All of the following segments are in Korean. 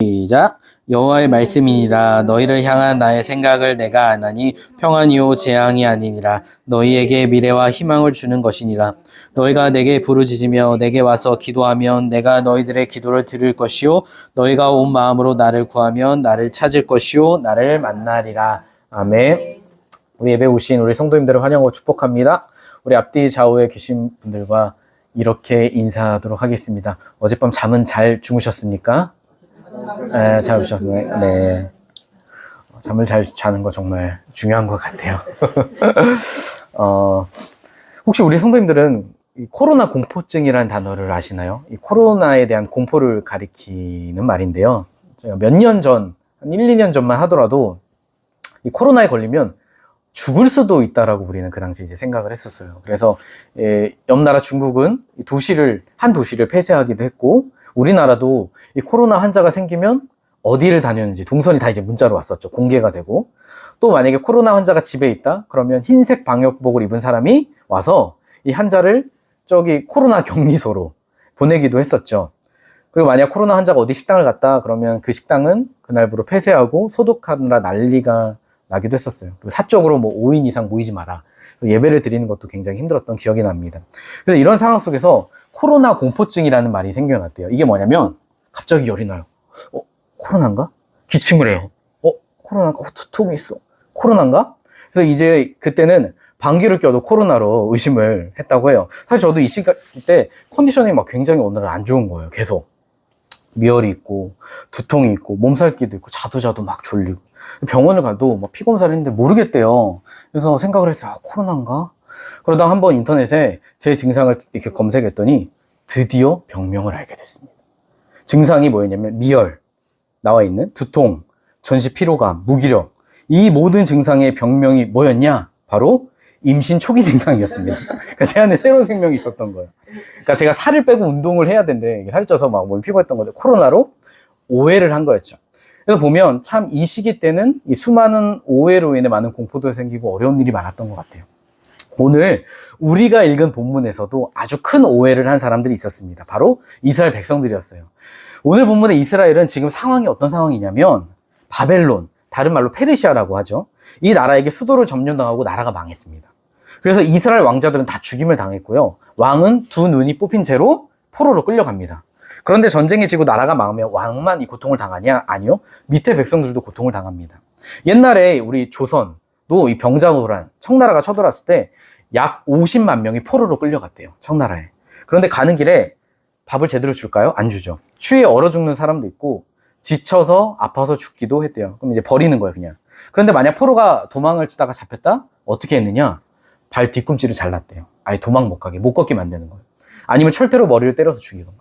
시작. 여호와의 말씀이니라. 너희를 향한 나의 생각을 내가 아나니 평안이요 재앙이 아니니라. 너희에게 미래와 희망을 주는 것이니라. 너희가 내게 부르짖으며 내게 와서 기도하면 내가 너희들의 기도를 들을 것이요 너희가 온 마음으로 나를 구하면 나를 찾을 것이요 나를 만나리라. 아멘. 우리 예배 오신 우리 성도님들을 환영하고 축복합니다. 우리 앞뒤 좌우에 계신 분들과 이렇게 인사하도록 하겠습니다. 어젯밤 잠은 잘 주무셨습니까? 네, 잘 주무셨나요? 네. 잠을 잘 자는 거 정말 중요한 것 같아요. 혹시 우리 성도님들은 이 코로나 공포증이라는 단어를 아시나요? 이 코로나에 대한 공포를 가리키는 말인데요. 제가 몇 년 전, 한 1, 2년 전만 하더라도 이 코로나에 걸리면 죽을 수도 있다라고 우리는 그 당시 이제 생각을 했었어요. 그래서 옆 나라 중국은 한 도시를 폐쇄하기도 했고, 우리나라도 이 코로나 환자가 생기면 어디를 다녔는지 동선이 다 이제 문자로 왔었죠. 공개가 되고, 또 만약에 코로나 환자가 집에 있다 그러면 흰색 방역복을 입은 사람이 와서 이 환자를 저기 코로나 격리소로 보내기도 했었죠. 그리고 만약 코로나 환자가 어디 식당을 갔다 그러면 그 식당은 그날부로 폐쇄하고 소독하느라 난리가 나기도 했었어요. 그리고 사적으로 뭐 5인 이상 모이지 마라. 예배를 드리는 것도 굉장히 힘들었던 기억이 납니다. 그래서 이런 상황 속에서 코로나 공포증이라는 말이 생겨났대요. 이게 뭐냐면 갑자기 열이 나요. 코로나인가? 기침을 해요. 코로나인가? 두통이 있어. 코로나인가? 그래서 이제 그때는 방귀를 껴도 코로나로 의심을 했다고 해요. 사실 저도 이 시기 때 컨디션이 막 굉장히 오늘은 안 좋은 거예요. 계속 미열이 있고 두통이 있고 몸살기도 있고 자도 막 졸리고 병원을 가도 막 피 검사를 했는데 모르겠대요. 그래서 생각을 했어요. 코로나인가? 그러다 한번 인터넷에 제 증상을 이렇게 검색했더니 드디어 병명을 알게 됐습니다. 증상이 뭐였냐면 미열, 나와 있는 두통, 전시 피로감, 무기력, 이 모든 증상의 병명이 뭐였냐? 바로 임신 초기 증상이었습니다. 그러니까 제 안에 새로운 생명이 있었던 거예요. 그러니까 제가 살을 빼고 운동을 해야 되는데 살이 쪄서 막 몸이 피곤했던 건데 코로나로 오해를 한 거였죠. 그래서 보면 참 이 시기 때는 이 수많은 오해로 인해 많은 공포도 생기고 어려운 일이 많았던 것 같아요. 오늘 우리가 읽은 본문에서도 아주 큰 오해를 한 사람들이 있었습니다. 바로 이스라엘 백성들이었어요. 오늘 본문의 이스라엘은 지금 상황이 어떤 상황이냐면 바벨론, 다른 말로 페르시아라고 하죠. 이 나라에게 수도를 점령당하고 나라가 망했습니다. 그래서 이스라엘 왕자들은 다 죽임을 당했고요. 왕은 두 눈이 뽑힌 채로 포로로 끌려갑니다. 그런데 전쟁이 지고 나라가 망하면 왕만 이 고통을 당하냐? 아니요. 밑에 백성들도 고통을 당합니다. 옛날에 우리 조선도 이 병자호란, 청나라가 쳐들어왔을 때 약 50만 명이 포로로 끌려갔대요. 청나라에. 그런데 가는 길에 밥을 제대로 줄까요? 안 주죠. 추위에 얼어 죽는 사람도 있고 지쳐서 아파서 죽기도 했대요. 그럼 이제 버리는 거예요, 그냥. 그런데 만약 포로가 도망을 치다가 잡혔다? 어떻게 했느냐? 발 뒤꿈치를 잘랐대요. 아예 도망 못 가게, 못 걷게 만드는 거예요. 아니면 철퇴로 머리를 때려서 죽이던가.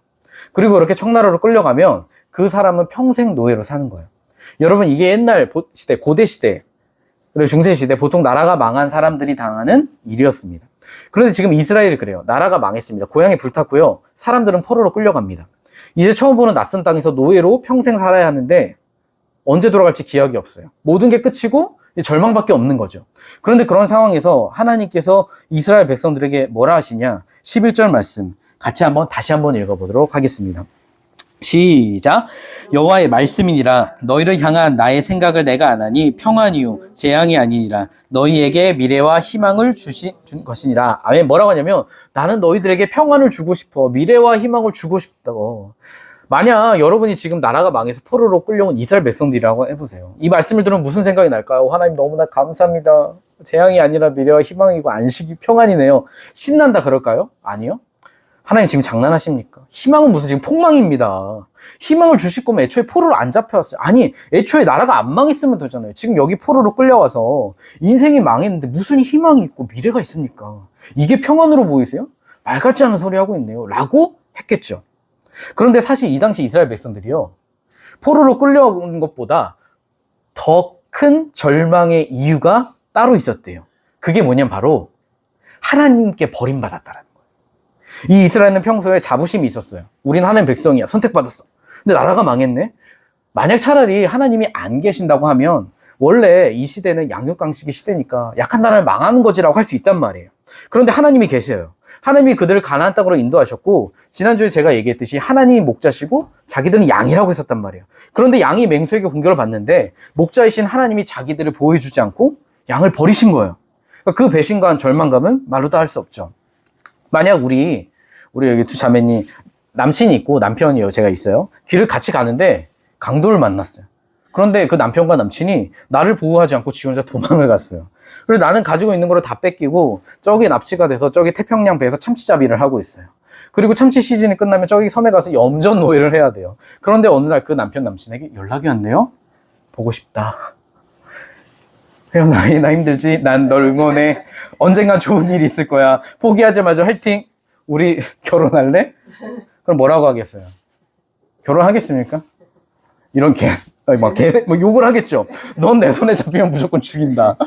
그리고 이렇게 청나라로 끌려가면 그 사람은 평생 노예로 사는 거예요. 여러분, 이게 옛날 시대, 고대 시대, 그리고 중세 시대 보통 나라가 망한 사람들이 당하는 일이었습니다. 그런데 지금 이스라엘이 그래요. 나라가 망했습니다. 고향이 불탔고요. 사람들은 포로로 끌려갑니다. 이제 처음 보는 낯선 땅에서 노예로 평생 살아야 하는데 언제 돌아갈지 기약이 없어요. 모든 게 끝이고 절망밖에 없는 거죠. 그런데 그런 상황에서 하나님께서 이스라엘 백성들에게 뭐라 하시냐? 11절 말씀 다시 한번 읽어보도록 하겠습니다. 시작. 여호와의 말씀이니라. 너희를 향한 나의 생각을 내가 아나니 평안이요 재앙이 아니니라. 너희에게 미래와 희망을 준 것이니라. 아멘. 뭐라고 하냐면 나는 너희들에게 평안을 주고 싶어. 미래와 희망을 주고 싶다고. 만약 여러분이 지금 나라가 망해서 포로로 끌려온 이스라엘 백성들이라고 해보세요. 이 말씀을 들으면 무슨 생각이 날까요? 하나님 너무나 감사합니다. 재앙이 아니라 미래와 희망이고 안식이 평안이네요. 신난다 그럴까요? 아니요. 하나님 지금 장난하십니까? 희망은 무슨 지금 폭망입니다. 희망을 주실 거면 애초에 포로로 안 잡혀왔어요. 아니, 애초에 나라가 안 망했으면 되잖아요. 지금 여기 포로로 끌려와서 인생이 망했는데 무슨 희망이 있고 미래가 있습니까? 이게 평안으로 보이세요? 말 같지 않은 소리 하고 있네요. 라고 했겠죠. 그런데 사실 이 당시 이스라엘 백성들이요, 포로로 끌려온 것보다 더 큰 절망의 이유가 따로 있었대요. 그게 뭐냐면 바로 하나님께 버림받았다라는 거예요. 이 이스라엘은 평소에 자부심이 있었어요. 우린 하나님 백성이야. 선택받았어. 근데 나라가 망했네? 만약 차라리 하나님이 안 계신다고 하면 원래 이 시대는 양육강식의 시대니까 약한 나라를 망하는 거지라고 할 수 있단 말이에요. 그런데 하나님이 계셔요. 하나님이 그들을 가나안 땅으로 인도하셨고, 지난주에 제가 얘기했듯이 하나님이 목자시고 자기들은 양이라고 했었단 말이에요. 그런데 양이 맹수에게 공격을 받는데 목자이신 하나님이 자기들을 보호해주지 않고 양을 버리신 거예요. 그러니까 그 배신감, 절망감은 말로 다 할 수 없죠. 만약 우리 여기 두 자매님 남친이 있고 남편이요, 제가 있어요. 길을 같이 가는데 강도를 만났어요. 그런데 그 남편과 남친이 나를 보호하지 않고 지 혼자 도망을 갔어요. 그래서 나는 가지고 있는 거를 다 뺏기고 저기 납치가 돼서 저기 태평양 배에서 참치잡이를 하고 있어요. 그리고 참치 시즌이 끝나면 저기 섬에 가서 염전 노예를 해야 돼요. 그런데 어느 날 그 남편 남친에게 연락이 왔네요. 보고 싶다. 혜연아, 나 힘들지? 난 널 응원해. 언젠간 좋은 일이 있을 거야. 포기하지 마자. 화이팅. 우리 결혼할래? 그럼 뭐라고 하겠어요? 결혼하겠습니까? 이런 욕을 하겠죠. 넌 내 손에 잡히면 무조건 죽인다.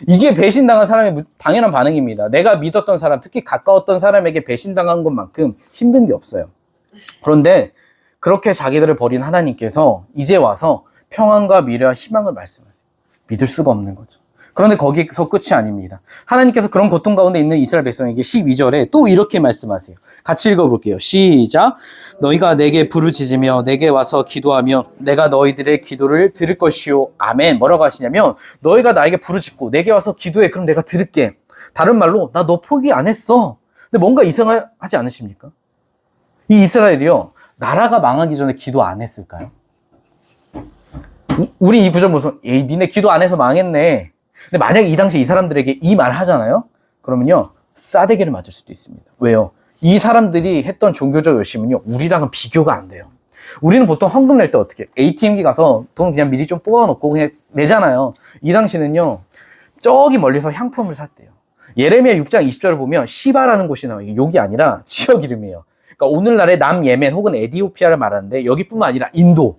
이게 배신당한 사람의 당연한 반응입니다. 내가 믿었던 사람, 특히 가까웠던 사람에게 배신당한 것만큼 힘든 게 없어요. 그런데 그렇게 자기들을 버린 하나님께서 이제 와서 평안과 미래와 희망을 말씀하세요. 믿을 수가 없는 거죠. 그런데 거기서 끝이 아닙니다. 하나님께서 그런 고통 가운데 있는 이스라엘 백성에게 12절에 또 이렇게 말씀하세요. 같이 읽어볼게요. 시작. 너희가 내게 부르짖으며 내게 와서 기도하며 내가 너희들의 기도를 들을 것이요. 아멘. 뭐라고 하시냐면 너희가 나에게 부르짖고 내게 와서 기도해. 그럼 내가 들을게. 다른 말로 나 너 포기 안 했어. 근데 뭔가 이상하지 않으십니까? 이 이스라엘이요. 나라가 망하기 전에 기도 안 했을까요? 우리 이 구절 보면서 에이 니네 기도 안 해서 망했네. 근데 만약 이 당시 이 사람들에게 이 말 하잖아요? 그러면요, 싸대기를 맞을 수도 있습니다. 왜요? 이 사람들이 했던 종교적 열심은요, 우리랑은 비교가 안 돼요. 우리는 보통 헌금 낼 때 어떻게 해요? ATM기 가서 돈 그냥 미리 좀 뽑아놓고 그냥 내잖아요. 이 당시는요, 저기 멀리서 향품을 샀대요. 예레미야 6장 20절을 보면 시바라는 곳이 나와요. 여기 아니라 지역 이름이에요. 그러니까 오늘날의 남예멘 혹은 에디오피아를 말하는데 여기뿐만 아니라 인도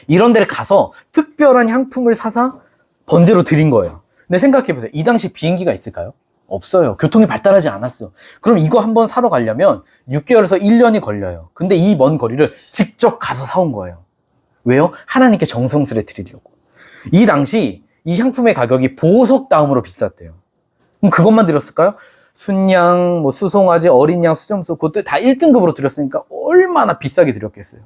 이런 데를 가서 특별한 향품을 사서 번제로 드린 거예요. 근데 생각해보세요. 이 당시 비행기가 있을까요? 없어요. 교통이 발달하지 않았어요. 그럼 이거 한번 사러 가려면 6개월에서 1년이 걸려요. 근데 이 먼 거리를 직접 가서 사온 거예요. 왜요? 하나님께 정성스레 드리려고. 이 당시 이 향품의 가격이 보석 다음으로 비쌌대요. 그럼 그것만 드렸을까요? 순양, 수송아지, 어린 양, 수점수 그것도 다 1등급으로 드렸으니까 얼마나 비싸게 드렸겠어요.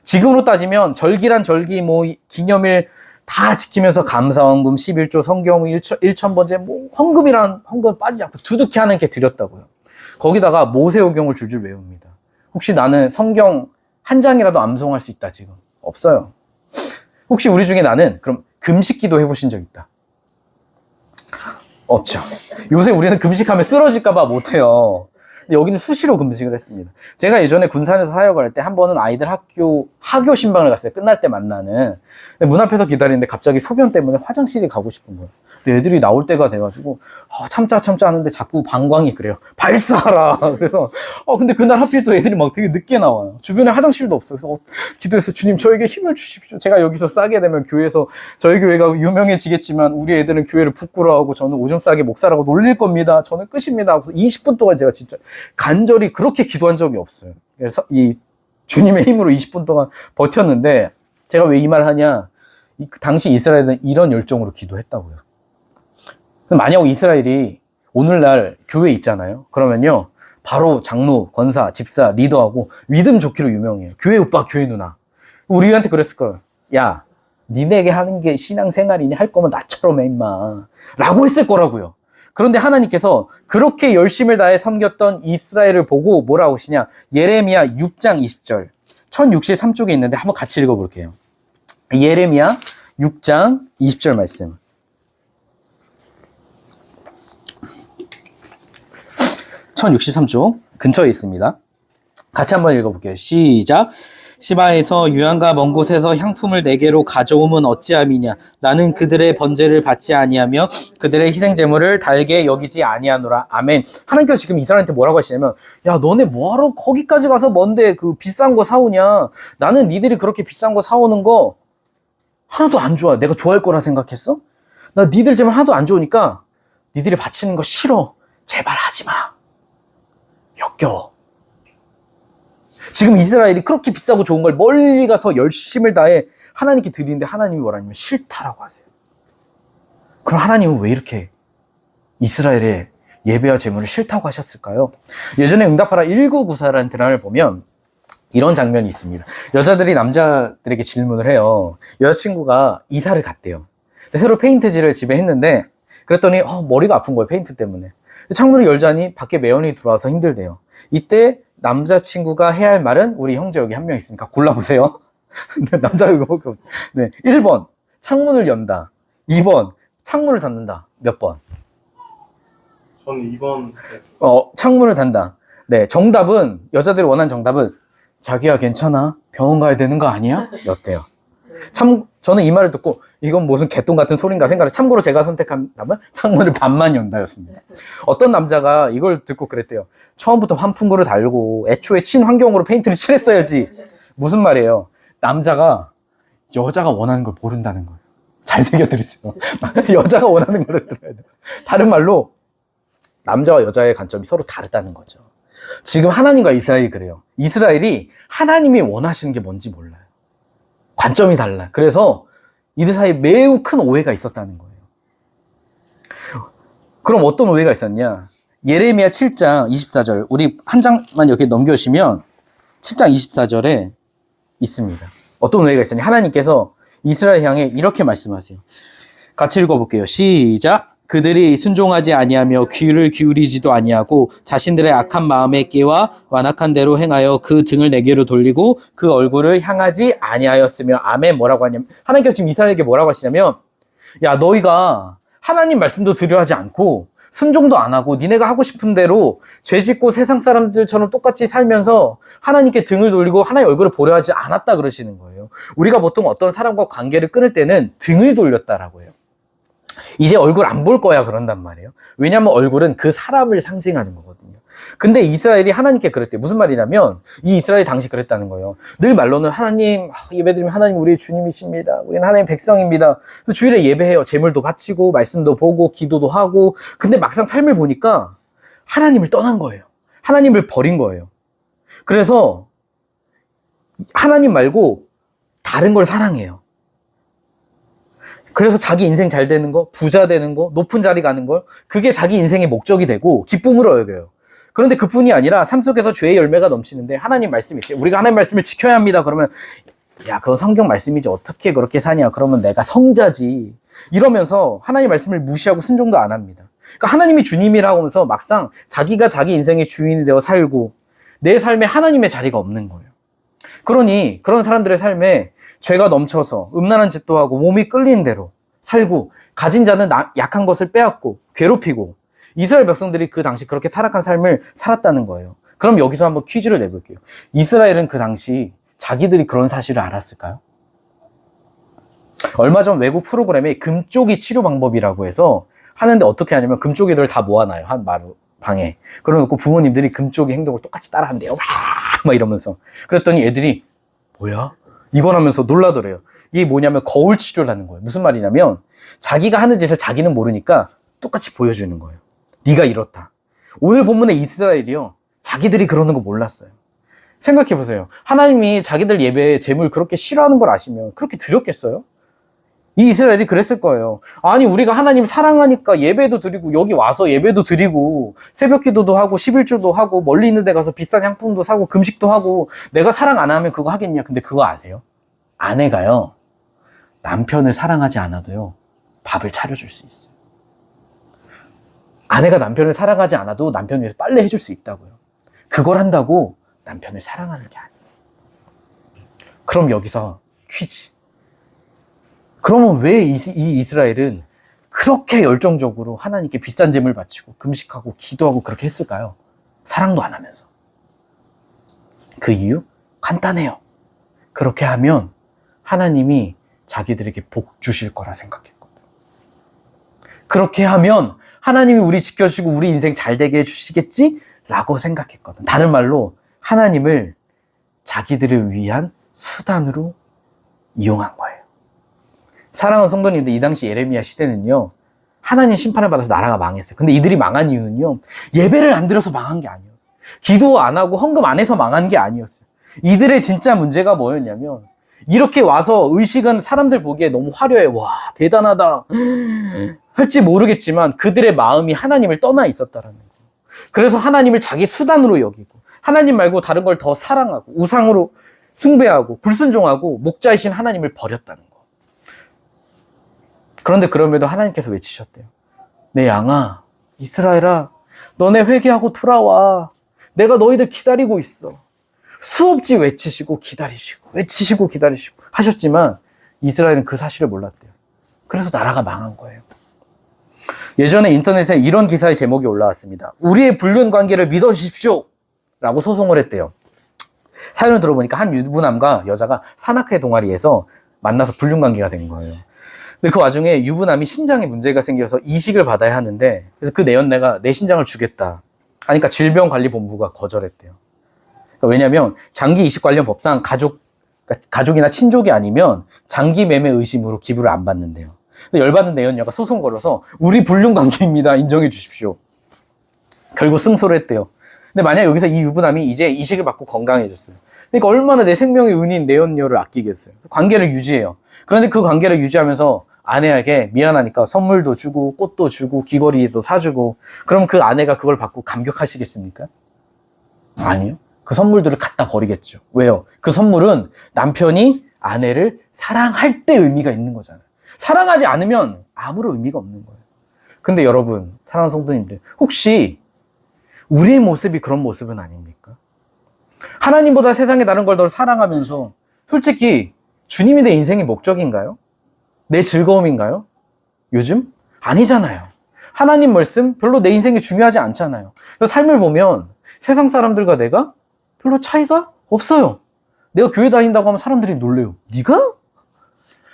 지금으로 따지면 절기란 절기, 기념일 다 지키면서 감사헌금, 11조, 성경 1,000번째, 헌금이란 헌금 빠지지 않고 두둑히 하나님께 드렸다고요. 거기다가 모세오경을 줄줄 외웁니다. 혹시 나는 성경 한 장이라도 암송할 수 있다, 지금? 없어요. 혹시 우리 중에 나는 그럼 금식기도 해보신 적 있다? 없죠. 요새 우리는 금식하면 쓰러질까봐 못해요. 여기는 수시로 금식을 했습니다. 제가 예전에 군산에서 사역을 할 때 한 번은 아이들 하교 신방을 갔어요. 끝날 때 만나는. 근데 문 앞에서 기다리는데 갑자기 소변 때문에 화장실에 가고 싶은 거예요. 근데 애들이 나올 때가 돼가지고 참자 하는데 자꾸 방광이 그래요. 발사하라. 그래서 근데 그날 하필 또 애들이 막 되게 늦게 나와요. 주변에 화장실도 없어요. 그래서 기도해서 주님 저에게 힘을 주십시오. 제가 여기서 싸게 되면 교회에서 저희 교회가 유명해지겠지만 우리 애들은 교회를 부끄러워하고 저는 오줌 싸게 목사라고 놀릴 겁니다. 저는 끝입니다. 그래서 20분 동안 제가 진짜 간절히 그렇게 기도한 적이 없어요. 그래서 이 주님의 힘으로 20분 동안 버텼는데 제가 왜 이 말 하냐? 당시 이스라엘은 이런 열정으로 기도했다고요. 만약 이스라엘이 오늘날 교회에 있잖아요. 그러면요. 바로 장로, 권사, 집사, 리더하고 믿음 좋기로 유명해요. 교회 오빠, 교회 누나. 우리한테 그랬을 거예요. 야, 니네게 하는 게 신앙생활이니 할 거면 나처럼 해 임마. 라고 했을 거라고요. 그런데 하나님께서 그렇게 열심을 다해 섬겼던 이스라엘을 보고 뭐라고 하시냐. 예레미야 6장 20절 1063쪽에 있는데 한번 같이 읽어볼게요. 예레미야 6장 20절 말씀. 1063쪽 근처에 있습니다. 같이 한번 읽어볼게요. 시작. 시바에서 유향과 먼 곳에서 향품을 내게로 가져오면 어찌함이냐. 나는 그들의 번제를 받지 아니하며 그들의 희생 제물을 달게 여기지 아니하노라. 아멘. 하나님께서 지금 이스라엘한테 뭐라고 하시냐면 야 너네 뭐하러 거기까지 가서 먼데 그 비싼 거 사오냐. 나는 니들이 그렇게 비싼 거 사오는 거 하나도 안 좋아. 내가 좋아할 거라 생각했어? 나 니들 제물 하나도 안 좋으니까 니들이 바치는 거 싫어. 제발 하지 마. 역겨워. 지금 이스라엘이 그렇게 비싸고 좋은 걸 멀리 가서 열심을 다해 하나님께 드리는데 하나님이 뭐라냐면 싫다라고 하세요. 그럼 하나님은 왜 이렇게 이스라엘에 예배와 제물을 싫다고 하셨을까요? 예전에 응답하라 1994라는 드라마를 보면 이런 장면이 있습니다. 여자들이 남자들에게 질문을 해요. 여자친구가 이사를 갔대요. 새로 페인트질을 집에 했는데 그랬더니 머리가 아픈 거예요. 페인트 때문에. 창문을 열자니 밖에 매연이 들어와서 힘들대요. 이때 남자친구가 해야 할 말은 우리 형제 여기 한 명 있으니까 골라보세요. 남자가 이거 네, 1번 창문을 연다. 2번 창문을 닫는다. 몇 번? 저는 2번. 창문을 닫는다. 네, 정답은 여자들이 원하는 정답은 자기야 괜찮아? 병원 가야 되는 거 아니야? 였대요. 저는 이 말을 듣고 이건 무슨 개똥 같은 소린가 생각을 참고로 제가 선택한 답은 창문을 반만 연다였습니다. 어떤 남자가 이걸 듣고 그랬대요. 처음부터 환풍구를 달고 애초에 친환경으로 페인트를 칠했어야지. 무슨 말이에요? 남자가 여자가 원하는 걸 모른다는 거예요. 잘 새겨드리세요. 여자가 원하는 걸 들어야 돼요. 다른 말로 남자와 여자의 관점이 서로 다르다는 거죠. 지금 하나님과 이스라엘이 그래요. 이스라엘이 하나님이 원하시는 게 뭔지 몰라요. 관점이 달라. 그래서 이들 사이에 매우 큰 오해가 있었다는 거예요. 그럼 어떤 오해가 있었냐? 예레미야 7장 24절. 우리 한 장만 여기 넘겨주시면 7장 24절에 있습니다. 어떤 오해가 있었냐? 하나님께서 이스라엘 향해 이렇게 말씀하세요. 같이 읽어볼게요. 시작. 그들이 순종하지 아니하며 귀를 기울이지도 아니하고 자신들의 악한 마음에 깨와 완악한 대로 행하여 그 등을 내게로 돌리고 그 얼굴을 향하지 아니하였으며. 아멘. 뭐라고 하냐면 하나님께서 지금 이스라엘에게 뭐라고 하시냐면 야 너희가 하나님 말씀도 들여하지 않고 순종도 안 하고 니네가 하고 싶은 대로 죄짓고 세상 사람들처럼 똑같이 살면서 하나님께 등을 돌리고 하나님 얼굴을 보려 하지 않았다 그러시는 거예요. 우리가 보통 어떤 사람과 관계를 끊을 때는 등을 돌렸다라고 해요. 이제 얼굴 안 볼 거야 그런단 말이에요. 왜냐하면 얼굴은 그 사람을 상징하는 거거든요. 근데 이스라엘이 하나님께 그랬대요. 무슨 말이냐면 이 이스라엘이 당시 그랬다는 거예요. 늘 말로는 하나님 예배드리면 하나님 우리의 주님이십니다. 우리는 하나님 백성입니다. 그래서 주일에 예배해요. 제물도 바치고 말씀도 보고 기도도 하고. 근데 막상 삶을 보니까 하나님을 떠난 거예요. 하나님을 버린 거예요. 그래서 하나님 말고 다른 걸 사랑해요. 그래서 자기 인생 잘 되는 거, 부자 되는 거, 높은 자리 가는 걸, 그게 자기 인생의 목적이 되고 기쁨으로 여겨요. 그런데 그뿐이 아니라 삶 속에서 죄의 열매가 넘치는데 하나님 말씀이 있어요. 우리가 하나님 말씀을 지켜야 합니다. 그러면 야 그건 성경 말씀이지 어떻게 그렇게 사냐. 그러면 내가 성자지. 이러면서 하나님 말씀을 무시하고 순종도 안 합니다. 그러니까 하나님이 주님이라고 하면서 막상 자기가 자기 인생의 주인이 되어 살고 내 삶에 하나님의 자리가 없는 거예요. 그러니 그런 사람들의 삶에 죄가 넘쳐서 음란한 짓도 하고 몸이 끌리는 대로 살고 가진 자는 약한 것을 빼앗고 괴롭히고 이스라엘 백성들이 그 당시 그렇게 타락한 삶을 살았다는 거예요. 그럼 여기서 한번 퀴즈를 내볼게요. 이스라엘은 그 당시 자기들이 그런 사실을 알았을까요? 얼마 전 외국 프로그램에 금쪽이 치료 방법이라고 해서 하는데 어떻게 하냐면 금쪽이들을 다 모아놔요. 한 마루 방에. 그러놓고 부모님들이 금쪽이 행동을 똑같이 따라한대요. 막 이러면서. 그랬더니 애들이 뭐야? 이건 하면서 놀라더래요. 이게 뭐냐면 거울 치료를 하는 거예요. 무슨 말이냐면 자기가 하는 짓을 자기는 모르니까 똑같이 보여주는 거예요. 네가 이렇다. 오늘 본문의 이스라엘이요. 자기들이 그러는 거 몰랐어요. 생각해보세요. 하나님이 자기들 예배에 제물 그렇게 싫어하는 걸 아시면 그렇게 드렸겠어요? 이 이스라엘이 그랬을 거예요. 아니 우리가 하나님 사랑하니까 예배도 드리고 여기 와서 예배도 드리고 새벽 기도도 하고 11조도 하고 멀리 있는 데 가서 비싼 향품도 사고 금식도 하고 내가 사랑 안 하면 그거 하겠냐. 근데 그거 아세요? 아내가요 남편을 사랑하지 않아도요 밥을 차려줄 수 있어요. 아내가 남편을 사랑하지 않아도 남편 위해서 빨래 해줄 수 있다고요. 그걸 한다고 남편을 사랑하는 게 아니에요. 그럼 여기서 퀴즈. 그러면 왜 이 이스라엘은 그렇게 열정적으로 하나님께 비싼 제물 바치고 금식하고 기도하고 그렇게 했을까요? 사랑도 안 하면서. 그 이유? 간단해요. 그렇게 하면 하나님이 자기들에게 복 주실 거라 생각했거든. 그렇게 하면 하나님이 우리 지켜주시고 우리 인생 잘 되게 해주시겠지? 라고 생각했거든. 다른 말로 하나님을 자기들을 위한 수단으로 이용한 거예요. 사랑하는 성도님들, 이 당시 예레미야 시대는요 하나님 심판을 받아서 나라가 망했어요. 근데 이들이 망한 이유는요 예배를 안 드려서 망한 게 아니었어요. 기도 안 하고 헌금 안 해서 망한 게 아니었어요. 이들의 진짜 문제가 뭐였냐면 이렇게 와서 의식은 사람들 보기에 너무 화려해. 와, 대단하다. 할지 모르겠지만 그들의 마음이 하나님을 떠나 있었다라는 거예요. 그래서 하나님을 자기 수단으로 여기고 하나님 말고 다른 걸 더 사랑하고 우상으로 숭배하고 불순종하고 목자이신 하나님을 버렸다는 거. 그런데 그럼에도 하나님께서 외치셨대요. 내 양아, 이스라엘아, 너네 회개하고 돌아와. 내가 너희들 기다리고 있어. 수없이 외치시고 기다리시고 외치시고 기다리시고 하셨지만 이스라엘은 그 사실을 몰랐대요. 그래서 나라가 망한 거예요. 예전에 인터넷에 이런 기사의 제목이 올라왔습니다. 우리의 불륜 관계를 믿어주십시오 라고 소송을 했대요. 사연을 들어보니까 한 유부남과 여자가 산악회 동아리에서 만나서 불륜 관계가 된 거예요. 근데 그 와중에 유부남이 신장에 문제가 생겨서 이식을 받아야 하는데 그래서 그 내연녀가 내 신장을 주겠다 하니까 질병관리본부가 거절했대요. 그러니까 왜냐하면 장기 이식 관련 법상 가족이나 친족이 아니면 장기 매매 의심으로 기부를 안 받는데요. 근데 열받은 내연녀가 소송 걸어서 우리 불륜 관계입니다. 인정해 주십시오. 결국 승소를 했대요. 근데 만약 여기서 이 유부남이 이제 이식을 받고 건강해졌어요. 그러니까 얼마나 내 생명의 은인 내연녀를 아끼겠어요. 관계를 유지해요. 그런데 그 관계를 유지하면서 아내에게 미안하니까 선물도 주고 꽃도 주고 귀걸이도 사주고 그럼 그 아내가 그걸 받고 감격하시겠습니까? 아니요. 그 선물들을 갖다 버리겠죠. 왜요? 그 선물은 남편이 아내를 사랑할 때 의미가 있는 거잖아요. 사랑하지 않으면 아무런 의미가 없는 거예요. 근데 여러분, 사랑하는 성도님들, 혹시 우리의 모습이 그런 모습은 아닙니까? 하나님보다 세상에 다른 걸 더 사랑하면서 솔직히 주님이 내 인생의 목적인가요? 내 즐거움인가요? 요즘? 아니잖아요. 하나님 말씀 별로 내 인생에 중요하지 않잖아요. 삶을 보면 세상 사람들과 내가 별로 차이가 없어요. 내가 교회 다닌다고 하면 사람들이 놀래요. 네가?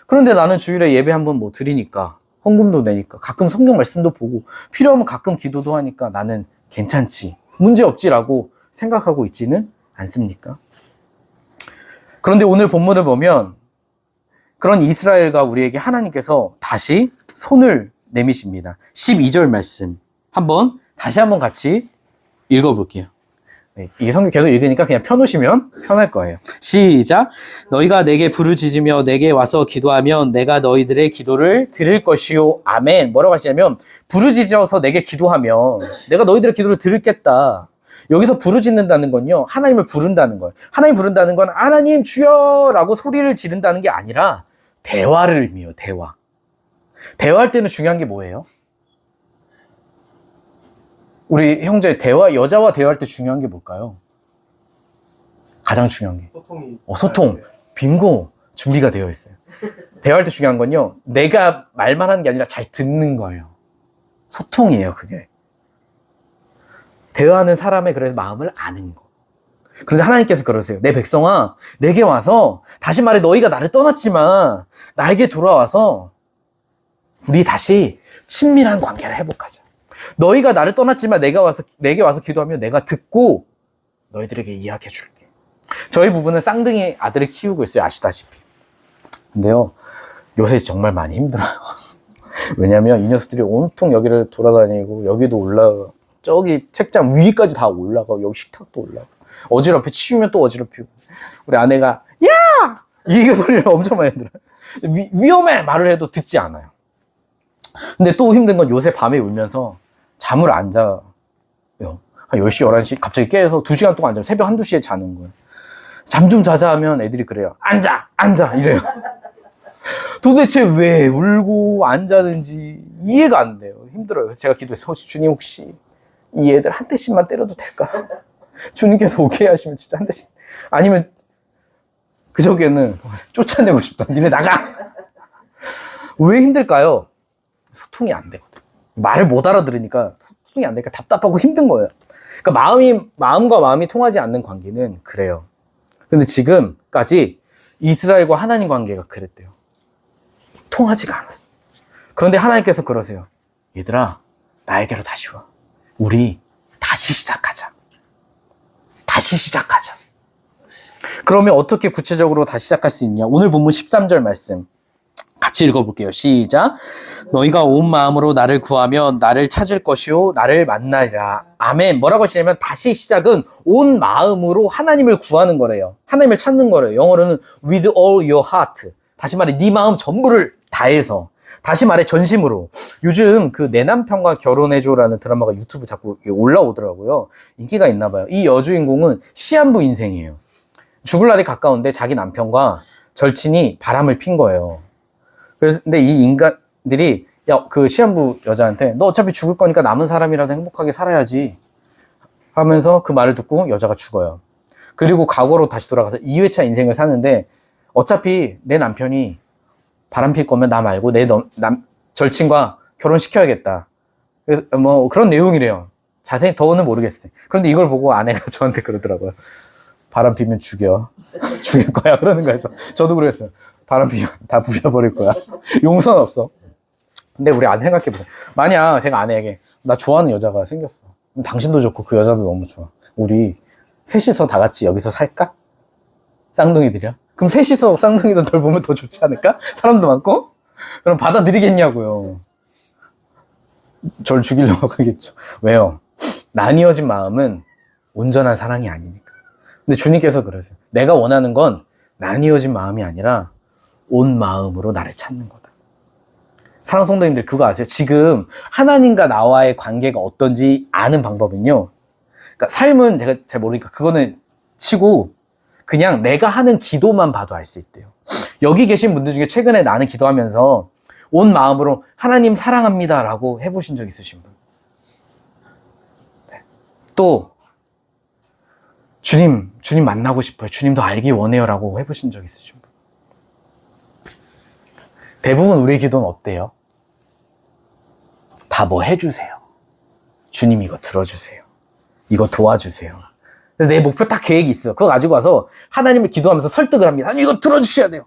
그런데 나는 주일에 예배 한번 뭐 드리니까 헌금도 내니까 가끔 성경 말씀도 보고 필요하면 가끔 기도도 하니까 나는 괜찮지, 문제없지라고 생각하고 있지는 않습니까? 그런데 오늘 본문을 보면 그런 이스라엘과 우리에게 하나님께서 다시 손을 내미십니다. 12절 말씀 다시 한번 같이 읽어볼게요. 네, 이 성경 계속 읽으니까 그냥 펴놓으시면 편할 거예요. 시작. 너희가 내게 부르짖으며 내게 와서 기도하면 내가 너희들의 기도를 들을 것이요. 아멘. 뭐라고 하시냐면 부르짖어서 내게 기도하면 내가 너희들의 기도를 들겠다. 여기서 부르짖는다는 건요, 하나님을 부른다는 거예요. 하나님 부른다는 건 하나님 주여 라고 소리를 지른다는 게 아니라 대화를 의미해요. 대화할 때는 중요한 게 뭐예요? 우리 형제 여자와 대화할 때 중요한 게 뭘까요? 가장 중요한 게 소통. 빙고. 준비가 되어 있어요. 대화할 때 중요한 건요, 내가 말만 하는 게 아니라 잘 듣는 거예요. 소통이에요, 그게. 대화하는 사람의 그래서 마음을 아는 거. 그런데 하나님께서 그러세요. 내 백성아, 내게 와서, 다시 말해 너희가 나를 떠났지만 나에게 돌아와서 우리 다시 친밀한 관계를 회복하자. 너희가 나를 떠났지만 내게 와서 기도하면 내가 듣고 너희들에게 이야기해 줄게. 저희 부부는 쌍둥이 아들을 키우고 있어요. 아시다시피. 근데요, 요새 정말 많이 힘들어요. 왜냐면 이 녀석들이 온통 여기를 돌아다니고 여기도 올라가, 저기 책장 위까지 다 올라가고 여기 식탁도 올라가고 어지럽혀 치우면 또 어지럽히고. 우리 아내가 야! 이 소리를 엄청 많이 들어요. 위험해! 말을 해도 듣지 않아요. 근데 또 힘든 건 요새 밤에 울면서 잠을 안 자요. 한 10시, 11시 갑자기 깨서 2시간 동안 안 자요. 새벽 1, 2시에 자는 거예요. 잠 좀 자자 하면 애들이 그래요. 앉아! 이래요. 도대체 왜 울고 안 자는지 이해가 안 돼요. 힘들어요. 그래서 제가 기도해서 주님 혹시 이 애들 한 대씩만 때려도 될까? 주님께서 오케이 하시면 진짜 한 대씩. 아니면 그저께는 쫓아내고 싶다. 니네 나가! 왜 힘들까요? 소통이 안 되거든. 말을 못 알아들으니까 소통이 안 되니까 답답하고 힘든 거예요. 그러니까 마음과 마음이 통하지 않는 관계는 그래요. 근데 지금까지 이스라엘과 하나님 관계가 그랬대요. 통하지가 않아요. 그런데 하나님께서 그러세요. 얘들아, 나에게로 다시 와. 우리 다시 시작하자. 그러면 어떻게 구체적으로 다시 시작할 수 있냐? 오늘 본문 13절 말씀 같이 읽어볼게요. 시작. 너희가 온 마음으로 나를 구하면 나를 찾을 것이요 나를 만나리라. 아멘. 뭐라고 하시냐면 다시 시작은 온 마음으로 하나님을 구하는 거래요. 하나님을 찾는 거래요. 영어로는 with all your heart. 다시 말해 네 마음 전부를 다해서. 다시 말해 전심으로. 요즘 그 내 남편과 결혼해줘라는 드라마가 유튜브 자꾸 올라오더라고요. 인기가 있나 봐요. 이 여주인공은 시한부 인생이에요. 죽을 날이 가까운데 자기 남편과 절친이 바람을 핀 거예요. 그래서 근데 이 인간들이 야, 그 시한부 여자한테 너 어차피 죽을 거니까 남은 사람이라도 행복하게 살아야지 하면서 그 말을 듣고 여자가 죽어요. 그리고 과거로 다시 돌아가서 2회차 인생을 사는데 어차피 내 남편이 바람 필 거면 나 말고 내 절친과 결혼시켜야겠다. 그래서 뭐 그런 내용이래요. 자세히 더는 모르겠어요. 그런데 이걸 보고 아내가 저한테 그러더라고요. 바람 피면 죽여. 죽일 거야. 그러는 거에서 저도 그랬어요. 바람 피면 다 부셔버릴 거야. 용서는 없어. 근데 우리 아내 생각해보세요. 만약 제가 아내에게 나 좋아하는 여자가 생겼어. 당신도 좋고 그 여자도 너무 좋아. 우리 셋이서 다 같이 여기서 살까? 쌍둥이들이야? 그럼 셋이서 쌍둥이들 돌보면 더 좋지 않을까? 사람도 많고? 그럼 받아들이겠냐고요. 절 죽이려고 하겠죠. 왜요? 나뉘어진 마음은 온전한 사랑이 아니니까. 근데 주님께서 그러세요. 내가 원하는 건 나뉘어진 마음이 아니라 온 마음으로 나를 찾는 거다. 사랑하는 성도님들 그거 아세요? 지금 하나님과 나와의 관계가 어떤지 아는 방법은요. 그러니까 삶은 제가 잘 모르니까 그거는 치고 그냥 내가 하는 기도만 봐도 알 수 있대요. 여기 계신 분들 중에 최근에 나는 기도하면서 온 마음으로 하나님 사랑합니다 라고 해보신 적 있으신 분? 네. 또 주님 만나고 싶어요. 주님도 알기 원해요 라고 해보신 적 있으신 분? 대부분 우리의 기도는 어때요? 다 뭐 해주세요. 주님 이거 들어주세요. 이거 도와주세요. 그래서 내 목표 딱 계획이 있어요. 그거 가지고 와서 하나님을 기도하면서 설득을 합니다. 하나님 이거 들어주셔야 돼요.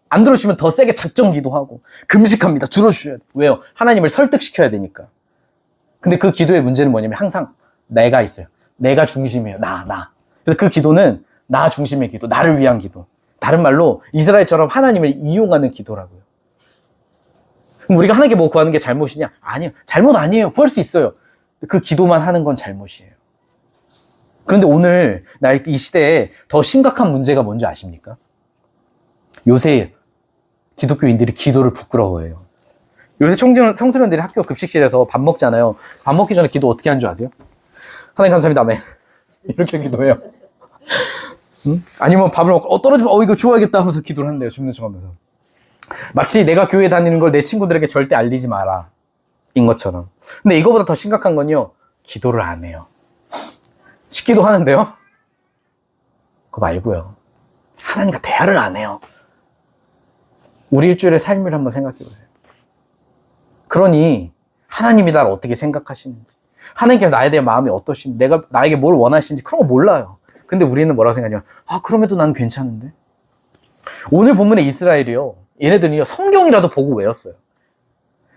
안 들어주시면 더 세게 작정 기도하고 금식합니다. 들어주셔야 돼요. 왜요? 하나님을 설득시켜야 되니까. 근데 그 기도의 문제는 뭐냐면 항상 내가 있어요. 내가 중심이에요. 나. 그래서 그 기도는 나 중심의 기도, 나를 위한 기도. 다른 말로 이스라엘처럼 하나님을 이용하는 기도라고요. 그럼 우리가 하나님께 뭐 구하는 게 잘못이냐? 아니요. 잘못 아니에요. 구할 수 있어요. 그 기도만 하는 건 잘못이에요. 그런데 오늘 이 시대에 더 심각한 문제가 뭔지 아십니까? 요새 기독교인들이 기도를 부끄러워해요. 요새 청소년들이 학교 급식실에서 밥 먹잖아요. 밥 먹기 전에 기도 어떻게 하는 줄 아세요? 하나님 감사합니다. 아멘. 이렇게 기도해요. 응? 아니면 밥을 먹고 떨어지면 이거 주워야겠다 하면서 기도를 한대요. 줍는 척하면서. 마치 내가 교회 다니는 걸 내 친구들에게 절대 알리지 마라 인 것처럼. 근데 이거보다 더 심각한 건요. 기도를 안 해요. 식기도 하는데요. 그거 말고요. 하나님과 대화를 안 해요. 우리 일주일의 삶을 한번 생각해 보세요. 그러니 하나님이 나를 어떻게 생각하시는지, 하나님께서 나에 대한 마음이 어떠신지, 내가 나에게 뭘 원하시는지 그런 거 몰라요. 근데 우리는 뭐라고 생각하냐면 그럼에도 난 괜찮은데. 오늘 본문의 이스라엘이요. 얘네들은요 성경이라도 보고 외웠어요.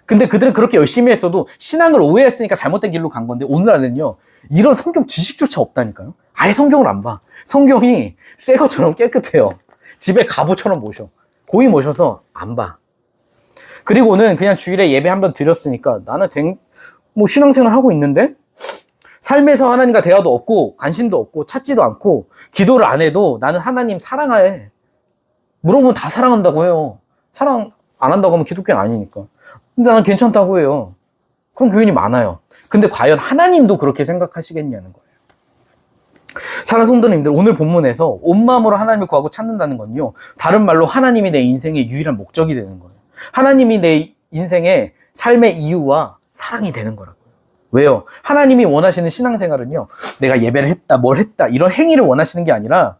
근데 그들은 그렇게 열심히 했어도 신앙을 오해했으니까 잘못된 길로 간 건데 오늘날은요 이런 성경 지식조차 없다니까요. 아예 성경을 안 봐. 성경이 새 것처럼 깨끗해요. 집에 갑오처럼 모셔. 고이 모셔서 안 봐. 그리고는 그냥 주일에 예배 한번 드렸으니까 나는 뭐 신앙생활 하고 있는데 삶에서 하나님과 대화도 없고 관심도 없고 찾지도 않고 기도를 안 해도 나는 하나님 사랑해. 물어보면 다 사랑한다고 해요. 사랑 안 한다고 하면 기독교는 아니니까. 근데 나는 괜찮다고 해요. 그런 교인이 많아요. 근데 과연 하나님도 그렇게 생각하시겠냐는 거예요. 사랑하는 성도님들, 오늘 본문에서 온 마음으로 하나님을 구하고 찾는다는 건요, 다른 말로 하나님이 내 인생의 유일한 목적이 되는 거예요. 하나님이 내 인생의 삶의 이유와 사랑이 되는 거라고요. 왜요? 하나님이 원하시는 신앙생활은요, 내가 예배를 했다, 뭘 했다, 이런 행위를 원하시는 게 아니라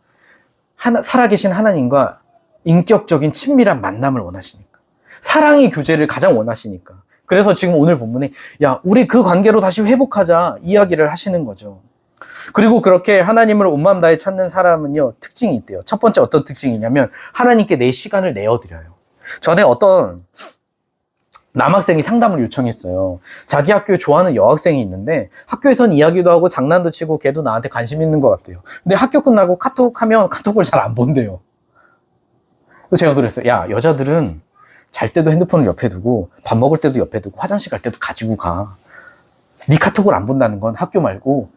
살아계신 하나님과 인격적인 친밀한 만남을 원하시니까. 사랑의 교제를 가장 원하시니까. 그래서 지금 오늘 본문에 우리 그 관계로 다시 회복하자 이야기를 하시는 거죠. 그리고 그렇게 하나님을 온 마음 다해 찾는 사람은요 특징이 있대요. 첫 번째 어떤 특징이냐면 하나님께 내 시간을 내어드려요. 전에 어떤 남학생이 상담을 요청했어요. 자기 학교에 좋아하는 여학생이 있는데 학교에선 이야기도 하고 장난도 치고 걔도 나한테 관심 있는 것 같아요. 근데 학교 끝나고 카톡하면 카톡을 잘 안 본대요. 그래서 제가 그랬어요. 여자들은 잘 때도 핸드폰을 옆에 두고, 밥 먹을 때도 옆에 두고, 화장실 갈 때도 가지고 가. 네 카톡을 안 본다는 건 학교 말고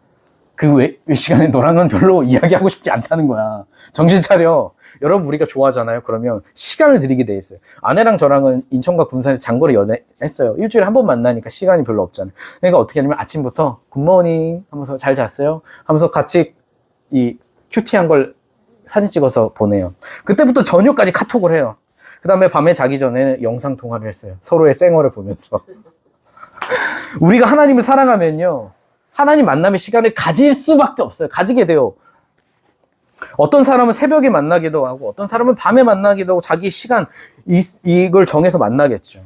그 외 시간에 너랑은 별로 이야기하고 싶지 않다는 거야. 정신 차려. 여러분, 우리가 좋아하잖아요. 그러면 시간을 들이게 돼 있어요. 아내랑 저랑은 인천과 군산에서 장거리 연애했어요. 일주일에 한 번 만나니까 시간이 별로 없잖아요. 그러니까 어떻게 하냐면 아침부터 굿모닝 하면서 잘 잤어요? 하면서 같이 이 큐티한 걸 사진 찍어서 보내요. 그때부터 저녁까지 카톡을 해요. 그 다음에 밤에 자기 전에 영상 통화를 했어요. 서로의 생얼을 보면서. 우리가 하나님을 사랑하면요, 하나님 만남의 시간을 가질 수밖에 없어요. 가지게 돼요. 어떤 사람은 새벽에 만나기도 하고, 어떤 사람은 밤에 만나기도 하고, 자기 시간, 이걸 정해서 만나겠죠.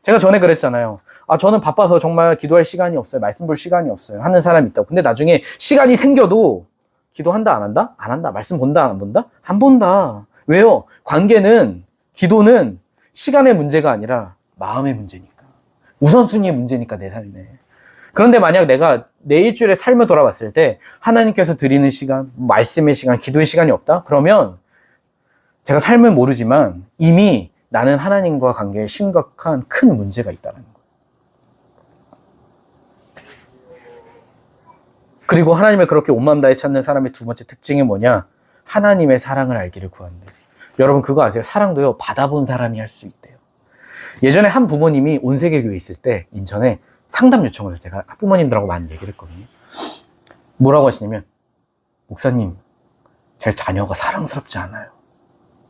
제가 전에 그랬잖아요. 저는 바빠서 정말 기도할 시간이 없어요. 말씀 볼 시간이 없어요. 하는 사람이 있다고. 근데 나중에 시간이 생겨도 기도한다, 안 한다? 안 한다. 말씀 본다, 안 본다? 안 본다. 왜요? 관계는, 기도는 시간의 문제가 아니라 마음의 문제니까. 우선순위의 문제니까, 내 삶에. 그런데 만약 내가 내 일주일의 삶을 돌아봤을 때 하나님께서 드리는 시간, 말씀의 시간, 기도의 시간이 없다? 그러면 제가 삶을 모르지만 이미 나는 하나님과 관계에 심각한 큰 문제가 있다는 거예요. 그리고 하나님을 그렇게 온 마음 다해 찾는 사람의 두 번째 특징이 뭐냐? 하나님의 사랑을 알기를 구한대요. 여러분, 그거 아세요? 사랑도요, 받아본 사람이 할 수 있대요. 예전에 한 부모님이 온세계교회에 있을 때 인천에 상담 요청을 해서 제가 부모님들하고 많이 얘기를 했거든요. 뭐라고 하시냐면, 목사님, 제 자녀가 사랑스럽지 않아요.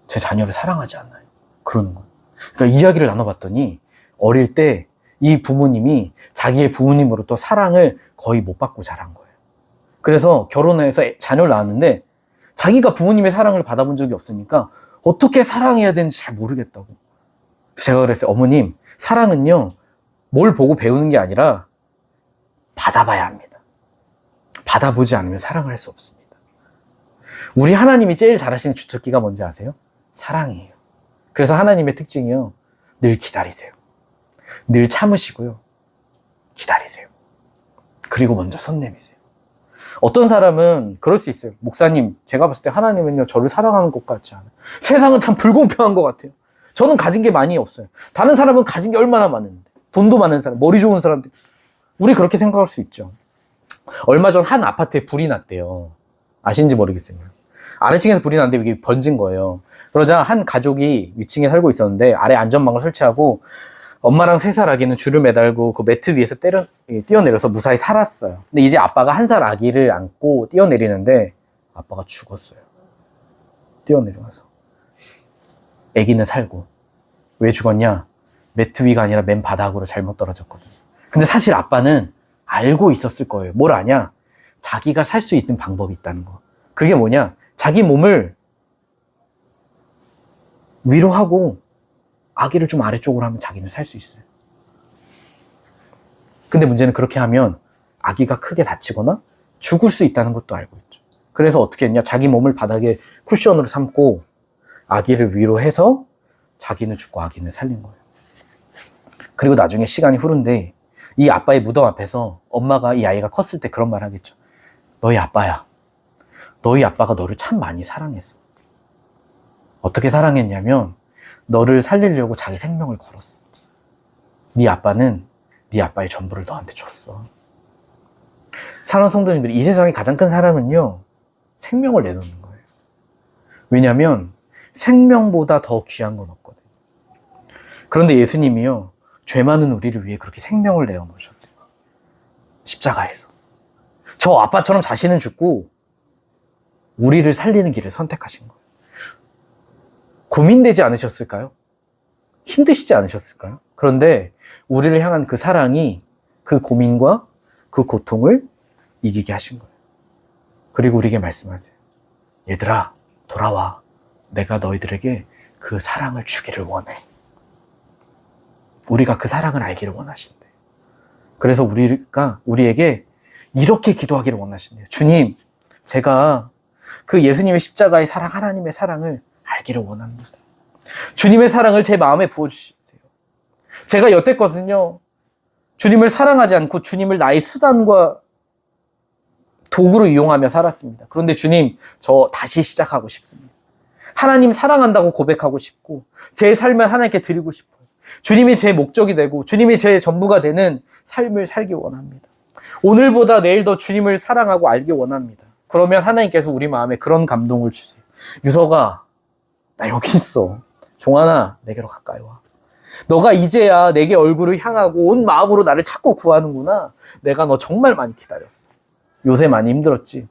제 자녀를 사랑하지 않아요. 그러는 거예요. 그러니까 이야기를 나눠봤더니 어릴 때 이 부모님이 자기의 부모님으로부터 사랑을 거의 못 받고 자란 거예요. 그래서 결혼해서 자녀를 낳았는데 자기가 부모님의 사랑을 받아본 적이 없으니까 어떻게 사랑해야 되는지 잘 모르겠다고. 제가 그랬어요. 어머님, 사랑은요, 뭘 보고 배우는 게 아니라 받아봐야 합니다. 받아보지 않으면 사랑을 할 수 없습니다. 우리 하나님이 제일 잘하시는 주특기가 뭔지 아세요? 사랑이에요. 그래서 하나님의 특징이요, 늘 기다리세요. 늘 참으시고요, 기다리세요. 그리고 먼저 손 내미세요. 어떤 사람은 그럴 수 있어요. 목사님, 제가 봤을 때 하나님은요, 저를 사랑하는 것 같지 않아요. 세상은 참 불공평한 것 같아요. 저는 가진 게 많이 없어요. 다른 사람은 가진 게 얼마나 많은데. 돈도 많은 사람, 머리 좋은 사람들. 우리 그렇게 생각할 수 있죠. 얼마 전 한 아파트에 불이 났대요. 아시는지 모르겠지만. 아래층에서 불이 났는데 이게 번진 거예요. 그러자 한 가족이 위층에 살고 있었는데 아래 안전망을 설치하고 엄마랑 3살 아기는 줄을 매달고 그 매트 위에서 뛰어내려서 무사히 살았어요. 근데 이제 아빠가 1살 아기를 안고 뛰어내리는데 아빠가 죽었어요. 뛰어내려와서. 아기는 살고. 왜 죽었냐? 매트 위가 아니라 맨 바닥으로 잘못 떨어졌거든요. 근데 사실 아빠는 알고 있었을 거예요. 뭘 아냐? 자기가 살 수 있는 방법이 있다는 거. 그게 뭐냐? 자기 몸을 위로 하고 아기를 좀 아래쪽으로 하면 자기는 살 수 있어요. 근데 문제는 그렇게 하면 아기가 크게 다치거나 죽을 수 있다는 것도 알고 있죠. 그래서 어떻게 했냐? 자기 몸을 바닥에 쿠션으로 삼고 아기를 위로 해서 자기는 죽고 아기는 살린 거예요. 그리고 나중에 시간이 흐른데 이 아빠의 무덤 앞에서 엄마가 이 아이가 컸을 때 그런 말 하겠죠. 너희 아빠야. 너희 아빠가 너를 참 많이 사랑했어. 어떻게 사랑했냐면 너를 살리려고 자기 생명을 걸었어. 네 아빠는 네 아빠의 전부를 너한테 줬어. 사랑하는 성도님들이, 이 세상의 가장 큰 사랑은요, 생명을 내놓는 거예요. 왜냐하면 생명보다 더 귀한 건 없거든요. 그런데 예수님이요, 죄 많은 우리를 위해 그렇게 생명을 내어놓으셨대요. 십자가에서. 저 아빠처럼 자신은 죽고 우리를 살리는 길을 선택하신 거예요. 고민되지 않으셨을까요? 힘드시지 않으셨을까요? 그런데 우리를 향한 그 사랑이 그 고민과 그 고통을 이기게 하신 거예요. 그리고 우리에게 말씀하세요. 얘들아, 돌아와. 내가 너희들에게 그 사랑을 주기를 원해. 우리가 그 사랑을 알기를 원하신대. 그래서 우리에게 이렇게 기도하기를 원하신대요. 주님, 제가 그 예수님의 십자가의 사랑, 하나님의 사랑을 알기를 원합니다. 주님의 사랑을 제 마음에 부어주세요. 제가 여태껏은요, 주님을 사랑하지 않고 주님을 나의 수단과 도구로 이용하며 살았습니다. 그런데 주님, 저 다시 시작하고 싶습니다. 하나님 사랑한다고 고백하고 싶고 제 삶을 하나님께 드리고 싶어요. 주님이 제 목적이 되고 주님이 제 전부가 되는 삶을 살기 원합니다. 오늘보다 내일 더 주님을 사랑하고 알기 원합니다. 그러면 하나님께서 우리 마음에 그런 감동을 주세요. 유서가, 나 여기 있어. 종환아, 내게로 가까이 와. 너가 이제야 내게 얼굴을 향하고 온 마음으로 나를 찾고 구하는구나. 내가 너 정말 많이 기다렸어. 요새 많이 힘들었지?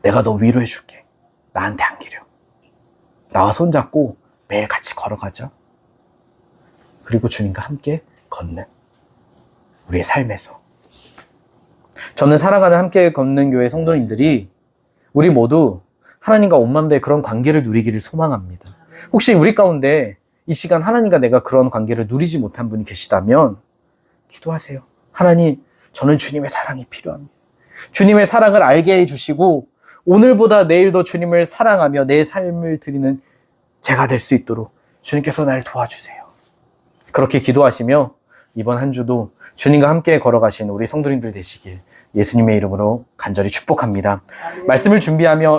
내가 너 위로해 줄게. 나한테 안기려. 나와 손잡고 매일 같이 걸어가자. 그리고 주님과 함께 걷는 우리의 삶에서. 저는 사랑하는 함께 걷는 교회 성도님들이 우리 모두 하나님과 온만배의 그런 관계를 누리기를 소망합니다. 혹시 우리 가운데 이 시간 하나님과 내가 그런 관계를 누리지 못한 분이 계시다면 기도하세요. 하나님, 저는 주님의 사랑이 필요합니다. 주님의 사랑을 알게 해주시고 오늘보다 내일 더 주님을 사랑하며 내 삶을 드리는 제가 될 수 있도록 주님께서 나를 도와주세요. 그렇게 기도하시며 이번 한 주도 주님과 함께 걸어가신 우리 성도님들 되시길 예수님의 이름으로 간절히 축복합니다. 말씀을 준비하며